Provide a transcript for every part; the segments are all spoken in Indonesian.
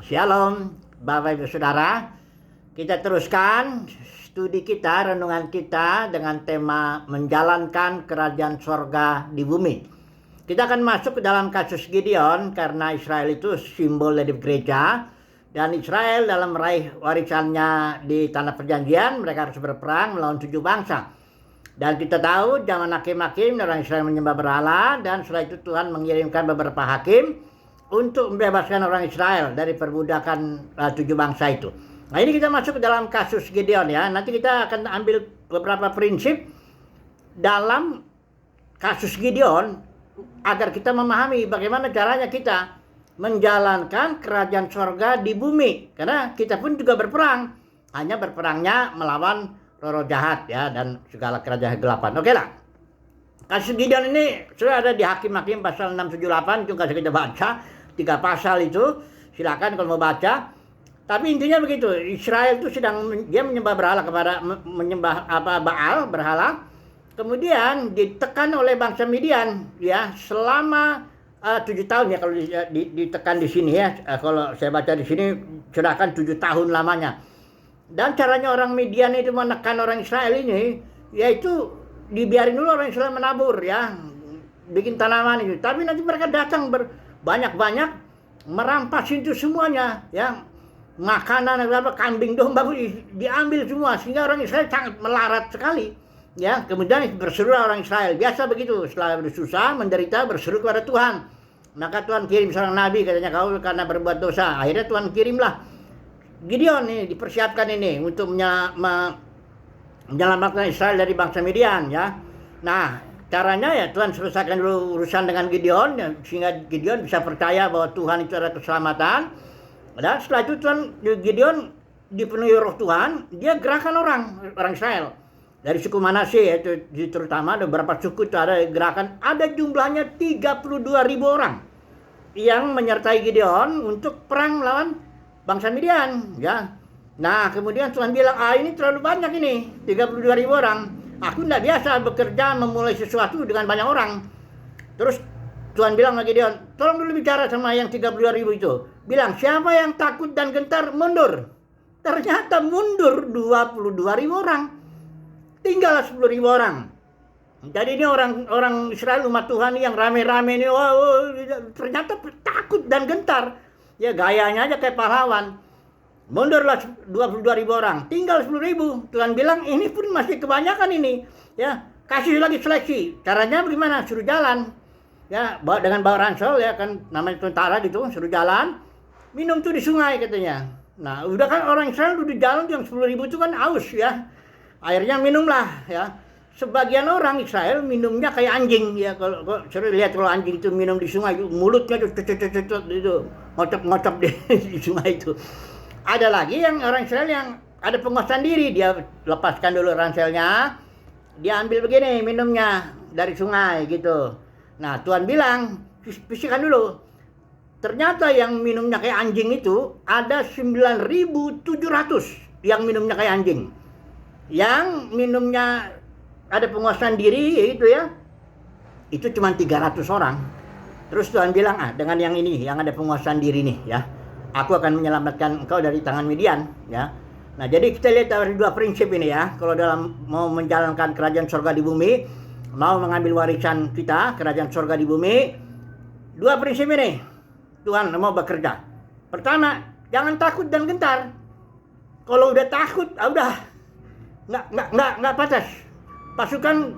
Shalom, Bapak Ibu Saudara. Kita teruskan studi kita, renungan kita dengan tema menjalankan kerajaan sorga di bumi. Kita akan masuk ke dalam kasus Gideon karena Israel itu simbol dari gereja. Dan Israel dalam meraih warisannya di tanah perjanjian, mereka harus berperang melawan 7 bangsa. Dan kita tahu zaman hakim-hakim orang Israel menyembah berhala, dan setelah itu Tuhan mengirimkan beberapa hakim untuk membebaskan orang Israel dari perbudakan 7 bangsa itu. Nah, ini kita masuk ke dalam kasus Gideon ya. Nanti kita akan ambil beberapa prinsip dalam kasus Gideon agar kita memahami bagaimana caranya kita menjalankan kerajaan sorga di bumi. Karena kita pun juga berperang, hanya berperangnya melawan roh jahat ya dan segala kerajaan kegelapan. Oke lah. Kasus Gideon ini sudah ada di Hakim-Hakim pasal 678, juga kita baca 3 pasal itu, silakan kalau mau baca. Tapi intinya begitu, Israel itu dia menyembah berhala menyembah Baal berhala. Kemudian ditekan oleh bangsa Midian ya selama 7 tahun ya kalau ditekan di sini ya. Kalau saya baca di sini sedangkan 7 tahun lamanya. Dan caranya orang Midian itu menekan orang Israel ini yaitu dibiarin dulu orang Israel menabur ya, bikin tanaman itu. Tapi nanti mereka datang banyak-banyak merampas itu semuanya ya, makanan kambing domba diambil semua sehingga orang Israel sangat melarat sekali ya. Kemudian berseru orang Israel, biasa begitu, setelah bersusah menderita berseru kepada Tuhan, maka Tuhan kirim seorang nabi, katanya kau karena berbuat dosa. Akhirnya Tuhan kirimlah Gideon ini, dipersiapkan ini untuk menyelamatkan Israel dari bangsa Midian ya. Nah, caranya ya Tuhan selesaikan dulu urusan dengan Gideon ya, sehingga Gideon bisa percaya bahwa Tuhan itu ada keselamatan. Dan setelah itu Gideon dipenuhi roh Tuhan, dia gerakan orang Israel dari suku Manasye, yaitu terutama ada beberapa suku itu ada gerakan, ada jumlahnya 32.000 orang yang menyertai Gideon untuk perang melawan bangsa Midian ya. Nah, kemudian Tuhan bilang, ini terlalu banyak ini, 32.000 orang. Aku tidak biasa bekerja memulai sesuatu dengan banyak orang. Terus Tuhan bilang lagi Gideon, tolong dulu bicara sama yang 32.000 itu. Bilang, siapa yang takut dan gentar mundur. Ternyata mundur 22.000 orang. Tinggal 10.000 orang. Jadi ini orang Israel, umat Tuhan yang rame-rame ini, ternyata takut dan gentar. Ya gayanya aja kayak pahlawan. Mundurlah 22.000 orang, tinggal 10.000. Tuhan bilang ini pun masih kebanyakan ini. Ya, kasih lagi seleksi. Caranya bagaimana? Suruh jalan. Ya, dengan bawa ransel ya kan, namanya tentara gitu, suruh jalan. Minum tuh di sungai katanya. Nah, udah kan orang Israel udah jalan yang 10.000 itu kan aus ya. Akhirnya minumlah ya. Sebagian orang Israel minumnya kayak anjing ya. Kalau sering lihat kalau anjing itu minum di sungai, mulutnya tuh itu ngocok-ngocok di sungai itu. Ada lagi yang orang Israel yang ada penguasaan diri, dia lepaskan dulu ranselnya, dia ambil begini minumnya dari sungai gitu. Nah, Tuhan bilang, bisikan dulu. Ternyata yang minumnya kayak anjing itu ada 9.700 yang minumnya kayak anjing. Yang minumnya ada penguasaan diri itu ya, itu cuma 300 orang. Terus Tuhan bilang, dengan yang ini, yang ada penguasaan diri nih ya, aku akan menyelamatkan engkau dari tangan Midian ya. Nah, jadi kita lihat dari 2 prinsip ini ya. Kalau dalam mau menjalankan kerajaan sorga di bumi, mau mengambil warisan kita, kerajaan sorga di bumi, 2 prinsip ini Tuhan mau bekerja. Pertama, jangan takut dan gentar. Kalau udah takut, udah nggak patas. Pasukan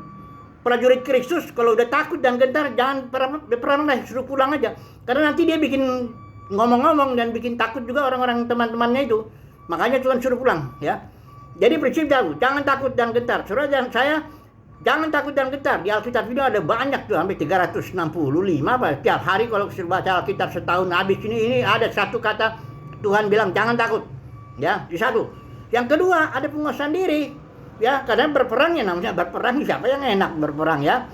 prajurit Kristus kalau udah takut dan gentar, jangan perang deh, suruh pulang aja. Karena nanti dia bikin ngomong-ngomong dan bikin takut juga orang-orang teman-temannya itu. Makanya Tuhan suruh pulang ya. Jadi prinsip jauh, jangan takut dan gentar. Saudara saya, jangan takut dan gentar. Di Alkitab ini ada banyak tuh, sampai 365 apa. Tiap hari kalau saya baca Alkitab setahun habis ini ada satu kata Tuhan bilang jangan takut. Ya, di satu. Yang kedua, ada penguasaan diri. Ya, karena berperang ya namanya berperang, siapa yang enak berperang ya.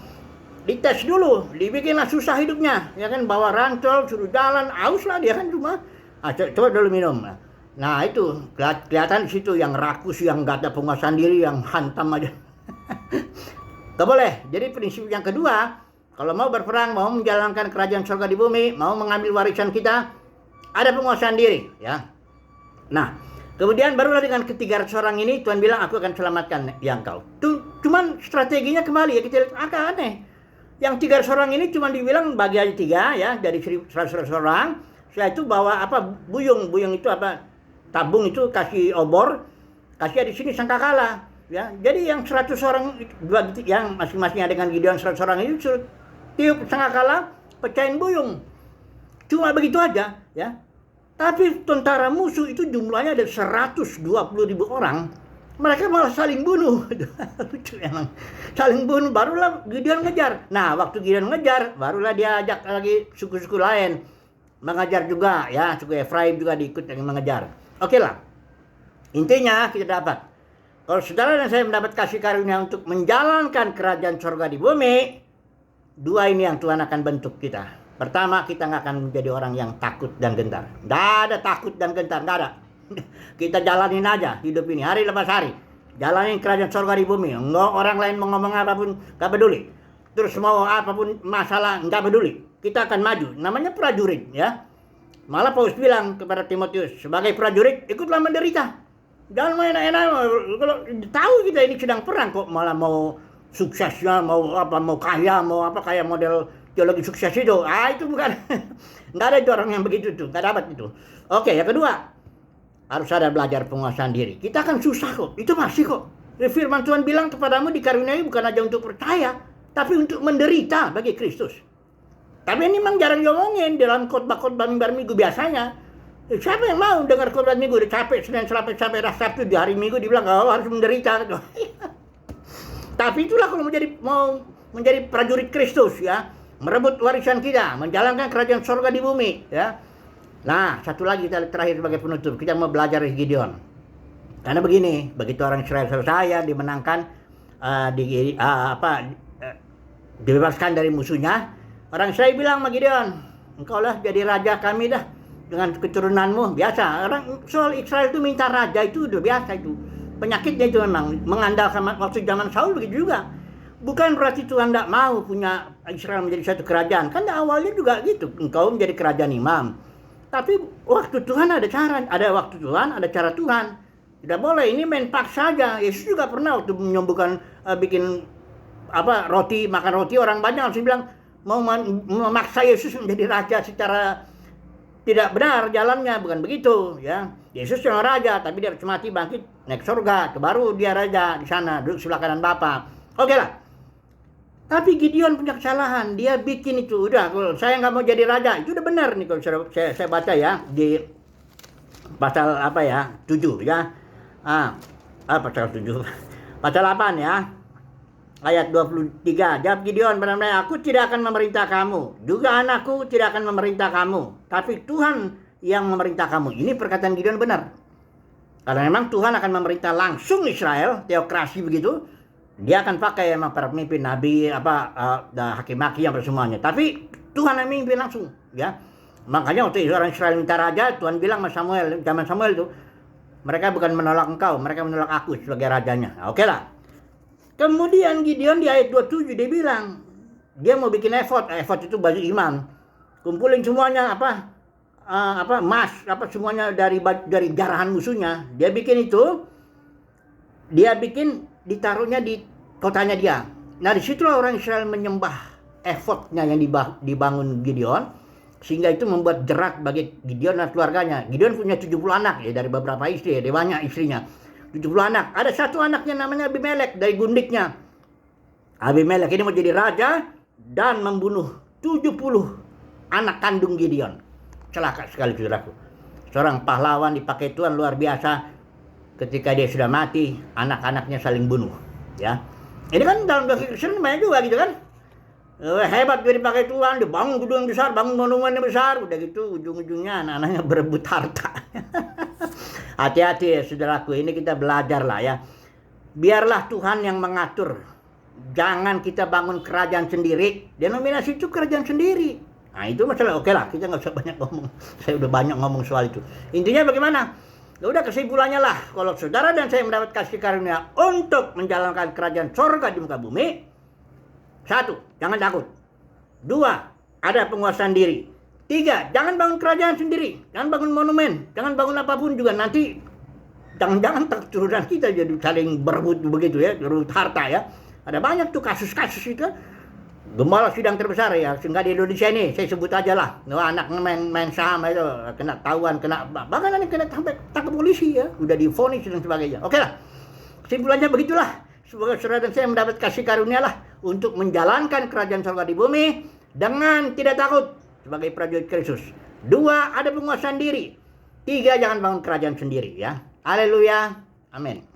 Dites dulu, dibikinlah susah hidupnya, ya kan, bawa ransel, suruh jalan, aus lah dia kan cuma, coba dulu minum. Nah itu kelihatan di situ yang rakus, yang nggak ada penguasaan diri, yang hantam aja. Gak boleh. Jadi prinsip yang kedua, kalau mau berperang, mau menjalankan kerajaan surga di bumi, mau mengambil warisan kita, ada penguasaan diri, ya. Nah, kemudian barulah dengan ketiga orang ini Tuhan bilang aku akan selamatkan yang kau. Cuman strateginya kembali ya kita lihat agak aneh. Yang 300 orang ini cuma dibilang bagi aja 3 ya dari 100 orang. Setelah itu bawa apa buyung itu apa tabung itu kasih obor, kasih di sini sangkakala ya. Jadi yang 100 orang yang masing-masing dengan Gideon 100 orang itu tiup sangkakala, pecahin buyung. Cuma begitu aja ya. Tapi tentara musuh itu jumlahnya ada 120.000 orang. Mereka malah saling bunuh. Lucu emang. Saling bunuh, barulah Gideon ngejar. Nah, waktu Gideon ngejar, barulah dia ajak lagi suku-suku lain mengejar juga ya. Suku Efraim juga diikut yang mengejar. Oke lah. Intinya kita dapat. Kalau saudara dan saya mendapat kasih karunia untuk menjalankan kerajaan surga di bumi, dua ini yang Tuhan akan bentuk kita. Pertama, kita nggak akan menjadi orang yang takut dan gentar. Nggak ada takut dan gentar, nggak ada. Kita jalanin aja hidup ini, hari lepas hari. Jalanin kerajaan surga di bumi. Nggak orang lain mau ngomong apapun, nggak peduli. Terus mau apapun masalah, nggak peduli. Kita akan maju. Namanya prajurit, ya. Malah Paulus bilang kepada Timotius, sebagai prajurit, ikutlah menderita. Jangan main enak-enak. Kalau tahu kita ini sedang perang, kok malah mau suksesnya, mau apa, mau kaya, mau apa kayak model teologi sukses itu, itu bukan. Nggak ada itu orang yang begitu tuh, nggak dapat itu. Oke, yang kedua, harus ada belajar penguasaan diri. Kita akan susah kok, itu masih kok. Firman Tuhan bilang kepadamu dikaruniai bukan aja untuk percaya, tapi untuk menderita bagi Kristus. Tapi ini memang jarang diomongin dalam khotbah-khotbah mimbar minggu biasanya. Siapa yang mau dengar khotbah minggu, udah capek Senin sampai Sabtu, di hari Minggu dibilang harus menderita. Tapi itulah kalau mau menjadi prajurit Kristus ya. Merebut warisan kita, menjalankan kerajaan surga di bumi, ya. Nah, satu lagi kita terakhir sebagai penutup, kita mau belajar dari Gideon. Karena begini, begitu orang Israel selesai dimenangkan, dibebaskan dari musuhnya, orang Israel bilang sama Gideon, engkau lah jadi raja kami dah dengan keturunanmu. Biasa, orang soal Israel itu minta raja itu udah biasa itu. Penyakitnya itu memang mengandalkan waktu zaman Saul begitu juga. Bukan berarti Tuhan tidak mau punya Israel menjadi satu kerajaan. Kan awalnya juga gitu. Engkau menjadi kerajaan imam. Tapi waktu Tuhan ada cara. Ada waktu Tuhan, ada cara Tuhan. Tidak boleh. Ini main paksa saja. Yesus juga pernah waktu menyembuhkan bikin roti, makan roti. Orang banyak langsung bilang mau memaksa Yesus menjadi raja secara tidak benar jalannya. Bukan begitu. Ya, Yesus yang raja. Tapi dia harus mati, bangkit, naik surga. Baru dia raja di sana. Duduk sebelah kanan Bapa. Oke lah. Tapi Gideon punya kesalahan, dia bikin itu, udah kalau saya nggak mau jadi raja, itu udah benar nih kalau saya baca ya di pasal 7 ya, pasal 7, pasal 8 ya, ayat 23, jawab Gideon pada mereka, aku tidak akan memerintah kamu, juga anakku tidak akan memerintah kamu, tapi Tuhan yang memerintah kamu. Ini perkataan Gideon benar, karena memang Tuhan akan memerintah langsung Israel, teokrasi begitu. Dia akan pakai emang para pemimpin nabi hakim-hakim yang semuanya. Tapi Tuhan yang memimpin langsung, ya. Makanya waktu orang Israel minta raja, Tuhan bilang sama Samuel, zaman Samuel itu, mereka bukan menolak engkau, mereka menolak aku sebagai rajanya. Nah, oke lah. Kemudian Gideon di ayat 27 dia bilang, dia mau bikin efod itu baju imam. Kumpulin semuanya emas, semuanya dari jarahan musuhnya. Dia bikin itu. Dia bikin ditaruhnya di kotanya dia. Nah, disitulah orang Israel menyembah efodnya yang dibangun Gideon, sehingga itu membuat jerat bagi Gideon dan keluarganya. Gideon punya 70 anak ya, dari beberapa istri, dia banyak istrinya. 70 anak. Ada satu anaknya namanya Abimelek dari gundiknya. Abimelek ini mau jadi raja dan membunuh 70 anak kandung Gideon. Celaka sekali saudaraku. Seorang pahlawan dipakai Tuhan luar biasa. Ketika dia sudah mati, anak-anaknya saling bunuh, ya. Ini kan dalam bahasa Kristen banyak juga gitu kan. Hebat dia dipakai Tuhan, dia bangun gedung yang besar, bangun monumen yang besar, udah gitu ujung-ujungnya anak-anaknya berebut harta. Hati-hati ya saudaraku, ini kita belajar lah ya. Biarlah Tuhan yang mengatur. Jangan kita bangun kerajaan sendiri. Denominasi itu kerajaan sendiri. Nah itu masalah. Oke lah, kita nggak usah banyak ngomong. Saya udah banyak ngomong soal itu. Intinya bagaimana? Ya udah, kesimpulannya lah, kalau saudara dan saya mendapat kasih karunia untuk menjalankan kerajaan surga di muka bumi, 1, jangan takut. 2, ada penguasaan diri. 3, jangan bangun kerajaan sendiri, jangan bangun monumen, jangan bangun apapun juga, nanti jangan-jangan keturunan kita jadi saling berebut begitu ya, berebut harta ya. Ada banyak tuh kasus-kasus itu. Gembala sidang terbesar ya, sehingga di Indonesia ini saya sebut aja lah, anak main saham itu kena tahuan, bahkan nanti kena tangkap polisi ya, udah divonis dan sebagainya. Oke lah, kesimpulannya begitulah. Semoga saudara dan saya mendapat kasih karunia lah untuk menjalankan kerajaan surga di bumi dengan tidak takut sebagai prajurit Kristus. 2, ada penguasaan diri. 3, jangan bangun kerajaan sendiri ya. Haleluya, amin.